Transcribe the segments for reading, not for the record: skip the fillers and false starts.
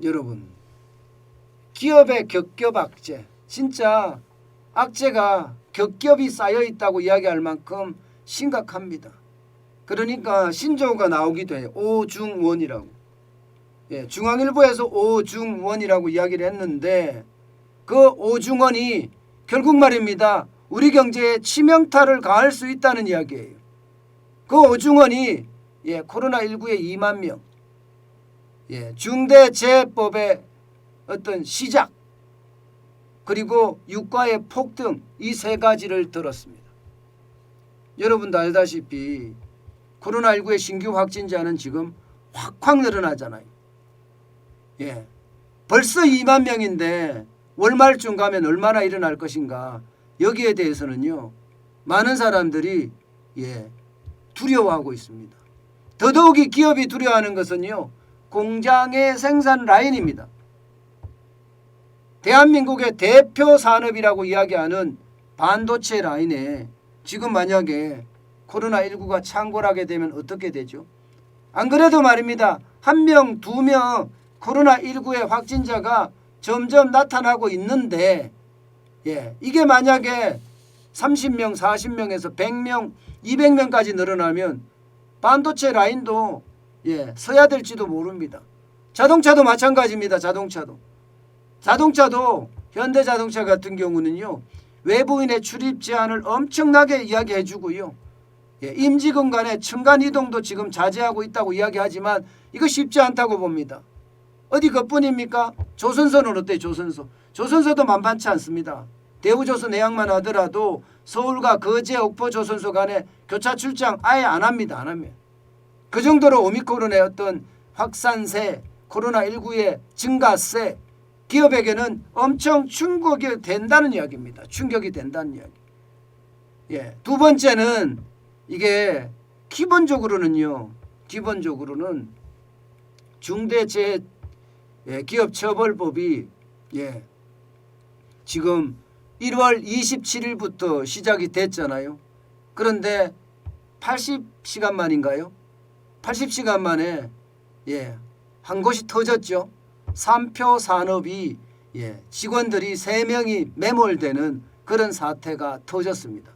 여러분, 기업의 겹겹악재, 진짜 악재가 겹겹이 쌓여 있다고 이야기할 만큼 심각합니다. 그러니까 신조어가 나오기도 해요. 오중원이라고. 예, 중앙일보에서 오중원이라고 이야기를 했는데 그 오중원이 결국 말입니다. 우리 경제에 치명타를 가할 수 있다는 이야기예요. 그 오중원이 코로나19의 2만 명, 중대재해법의 어떤 시작, 그리고 유가의 폭등, 이 세 가지를 들었습니다. 여러분도 알다시피 코로나19의 신규 확진자는 지금 확 늘어나잖아요. 벌써 2만 명인데 월말쯤 가면 얼마나 일어날 것인가. 여기에 대해서는요, 많은 사람들이 두려워하고 있습니다. 더더욱이 기업이 두려워하는 것은요, 공장의 생산 라인입니다. 대한민국의 대표 산업이라고 이야기하는 반도체 라인에 지금 만약에 코로나19가 창궐하게 되면 어떻게 되죠? 안 그래도 말입니다. 1명, 2명 코로나19의 확진자가 점점 나타나고 있는데 이게 만약에 30명, 40명에서 100명, 200명까지 늘어나면 반도체 라인도 서야 될지도 모릅니다. 자동차도 마찬가지입니다. 자동차도 현대자동차 같은 경우는요, 외부인의 출입 제한을 엄청나게 이야기해 주고요. 임직원 간의 층간 이동도 지금 자제하고 있다고 이야기하지만 이거 쉽지 않다고 봅니다. 어디 그뿐입니까? 조선소는 어때요? 조선소도 만만치 않습니다. 대우조선 예약만 하더라도 서울과 거제, 옥포 조선소 간에 교차 출장 아예 안 합니다. 그 정도로 오미크론의 어떤 확산세, 코로나19의 증가세, 기업에게는 엄청 충격이 된다는 이야기입니다. 두 번째는 이게 기본적으로는 중대재해기업처벌법이 지금 1월 27일부터 시작이 됐잖아요. 그런데 80시간 만인가요? 80시간 만에 한 곳이 터졌죠. 삼표 산업이 직원들이 3명이 매몰되는 그런 사태가 터졌습니다.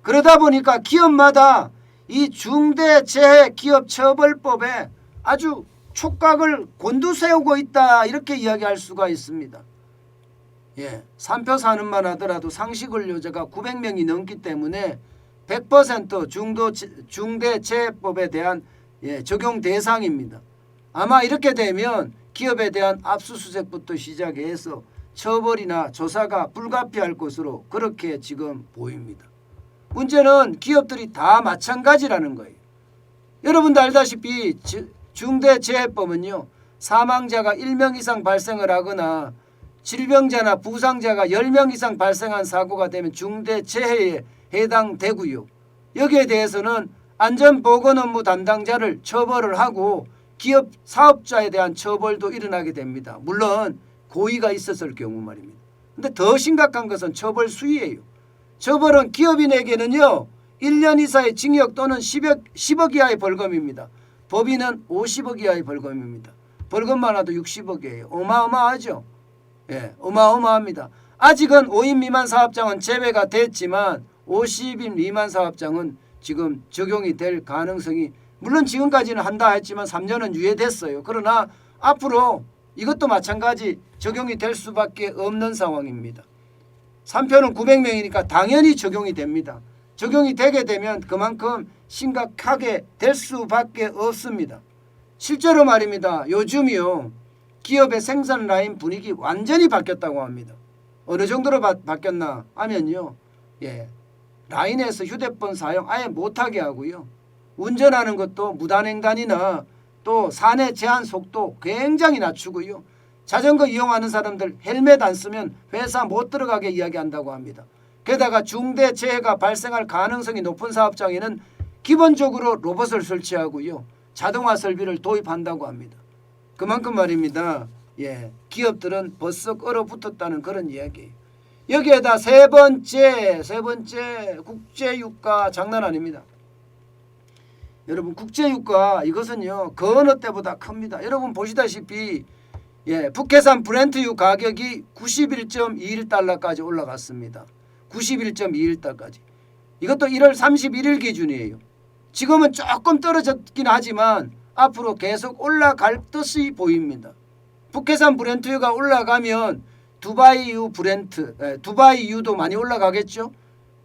그러다 보니까 기업마다 이 중대재해기업처벌법에 아주 촉각을 곤두세우고 있다, 이렇게 이야기할 수가 있습니다. 삼표 산업만 하더라도 상시근로자가 900명이 넘기 때문에 100% 중대재해법에 대한 적용 대상입니다. 아마 이렇게 되면 기업에 대한 압수수색부터 시작해서 처벌이나 조사가 불가피할 것으로 그렇게 지금 보입니다. 문제는 기업들이 다 마찬가지라는 거예요. 여러분도 알다시피 중대재해법은요, 사망자가 1명 이상 발생을 하거나 질병자나 부상자가 10명 이상 발생한 사고가 되면 중대재해에 해당되고요. 여기에 대해서는 안전보건업무 담당자를 처벌을 하고 기업 사업자에 대한 처벌도 일어나게 됩니다. 물론 고의가 있었을 경우 말입니다. 그런데 더 심각한 것은 처벌 수위예요. 처벌은 기업인에게는요, 1년 이사의 징역 또는 10억 이하의 벌금입니다. 법인은 50억 이하의 벌금입니다. 벌금만 와도 60억이에요. 어마어마하죠. 어마어마합니다. 아직은 5인 미만 사업장은 제외가 됐지만 50인 미만 사업장은 지금 적용이 될 가능성이, 물론 지금까지는 한다 했지만 3년은 유예됐어요. 그러나 앞으로 이것도 마찬가지 적용이 될 수밖에 없는 상황입니다. 3표는 900명이니까 당연히 적용이 됩니다. 적용이 되게 되면 그만큼 심각하게 될 수밖에 없습니다. 실제로 말입니다. 요즘이요, 기업의 생산 라인 분위기 완전히 바뀌었다고 합니다. 어느 정도로 바뀌었나 하면요, 라인에서 휴대폰 사용 아예 못하게 하고요, 운전하는 것도 무단횡단이나 또 산에 제한 속도 굉장히 낮추고요, 자전거 이용하는 사람들 헬멧 안 쓰면 회사 못 들어가게 이야기한다고 합니다. 게다가 중대재해가 발생할 가능성이 높은 사업장에는 기본적으로 로봇을 설치하고요, 자동화 설비를 도입한다고 합니다. 그만큼 말입니다. 기업들은 벌썩 얼어붙었다는 그런 이야기예요. 여기에다 세 번째 국제유가 장난 아닙니다. 여러분, 국제유가 이것은요, 그 어느 때보다 큽니다. 여러분 보시다시피 예, 북해산 브렌트유 가격이 91.21달러까지 올라갔습니다. 91.21달러까지. 이것도 1월 31일 기준이에요. 지금은 조금 떨어졌긴 하지만 앞으로 계속 올라갈 듯이 보입니다. 북해산 브렌트유가 올라가면 두바이유도 많이 올라가겠죠.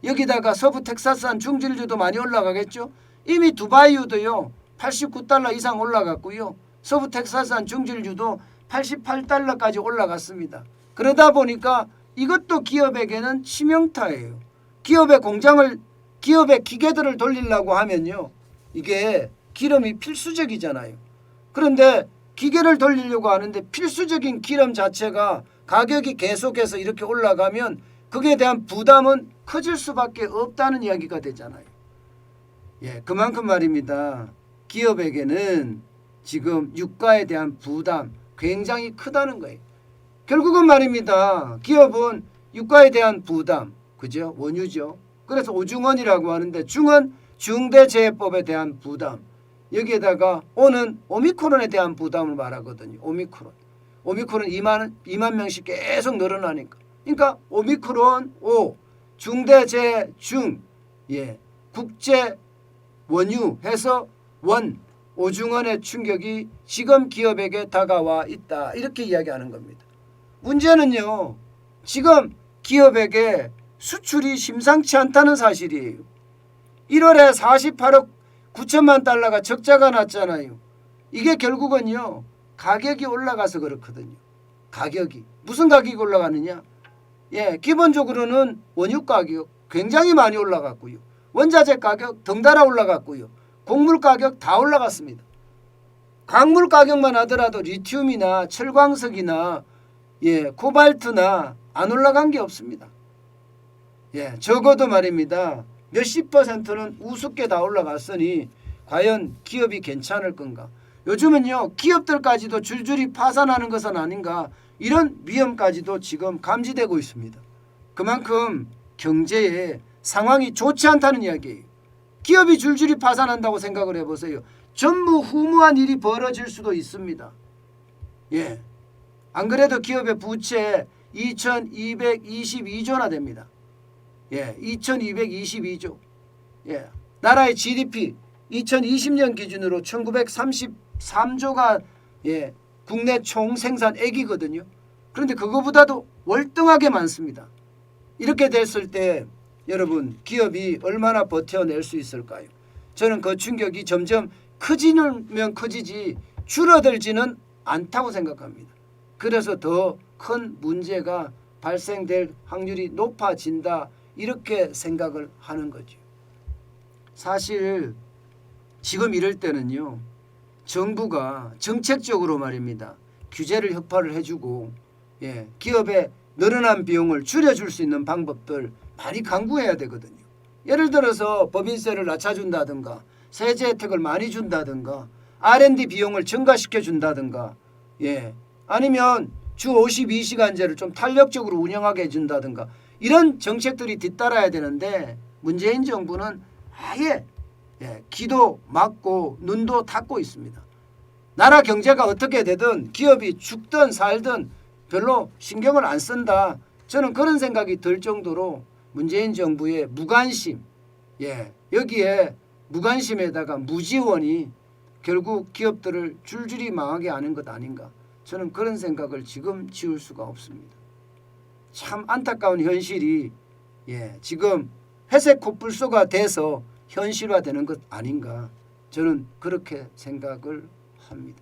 여기다가 서부 텍사스산 중질유도 많이 올라가겠죠. 이미 두바이유도요 89달러 이상 올라갔고요. 서부 텍사스산 중질유도 88달러까지 올라갔습니다. 그러다 보니까 이것도 기업에게는 치명타예요. 기업의 기계들을 돌리려고 하면요. 이게 기름이 필수적이잖아요. 그런데 기계를 돌리려고 하는데 필수적인 기름 자체가 가격이 계속해서 이렇게 올라가면 그에 대한 부담은 커질 수밖에 없다는 이야기가 되잖아요. 예, 그만큼 말입니다. 기업에게는 지금 유가에 대한 부담 굉장히 크다는 거예요. 결국은 말입니다. 기업은 유가에 대한 부담, 그죠? 원유죠. 그래서 오중원이라고 하는데 중은 중대재해법에 대한 부담. 여기에다가 오는 오미크론에 대한 부담을 말하거든요. 오미크론 2만 명씩 계속 늘어나니까. 그러니까 오미크론 오, 중대재해 중, 예, 국제 원유 해서 원, 오중원의 충격이 지금 기업에게 다가와 있다. 이렇게 이야기하는 겁니다. 문제는요. 지금 기업에게 수출이 심상치 않다는 사실이에요. 1월에 48억 9천만 달러가 적자가 났잖아요. 이게 결국은요. 가격이 올라가서 그렇거든요. 가격이. 무슨 가격이 올라가느냐. 예, 기본적으로는 원유 가격 굉장히 많이 올라갔고요. 원자재 가격 덩달아 올라갔고요. 곡물 가격 다 올라갔습니다. 광물 가격만 하더라도 리튬이나 철광석이나 예, 코발트나 안 올라간 게 없습니다. 예, 적어도 말입니다. 몇십 %는 우습게 다 올라갔으니 과연 기업이 괜찮을 건가. 요즘은요. 기업들까지도 줄줄이 파산하는 것은 아닌가. 이런 위험까지도 지금 감지되고 있습니다. 그만큼 경제에 상황이 좋지 않다는 이야기예요. 기업이 줄줄이 파산한다고 생각을 해보세요. 전무후무한 일이 벌어질 수도 있습니다. 예, 안 그래도 기업의 부채 2222조나 됩니다. 예, 2222조. 예, 나라의 GDP 2020년 기준으로 1933조가 예, 국내 총생산액이거든요. 그런데 그거보다도 월등하게 많습니다. 이렇게 됐을 때 여러분 기업이 얼마나 버텨낼 수 있을까요? 저는 그 충격이 점점 커지면 커지지 줄어들지는 않다고 생각합니다. 그래서 더 큰 문제가 발생될 확률이 높아진다 이렇게 생각을 하는 거죠. 사실 지금 이럴 때는요. 정부가 정책적으로 말입니다. 규제를 협파를 해주고 예, 기업의 늘어난 비용을 줄여줄 수 있는 방법들 많이 강구해야 되거든요. 예를 들어서 법인세를 낮춰준다든가 세제 혜택을 많이 준다든가 R&D 비용을 증가시켜 준다든가 예, 아니면 주 52시간제를 좀 탄력적으로 운영하게 해준다든가 이런 정책들이 뒤따라야 되는데 문재인 정부는 아예 예, 귀도 막고 눈도 닫고 있습니다. 나라 경제가 어떻게 되든 기업이 죽든 살든 별로 신경을 안 쓴다. 저는 그런 생각이 들 정도로 문재인 정부의 무관심, 예, 여기에 무관심에다가 무지원이 결국 기업들을 줄줄이 망하게 하는 것 아닌가. 저는 그런 생각을 지금 지울 수가 없습니다. 참 안타까운 현실이 예, 지금 회색 코뿔소가 돼서 현실화되는 것 아닌가. 저는 그렇게 생각을 합니다.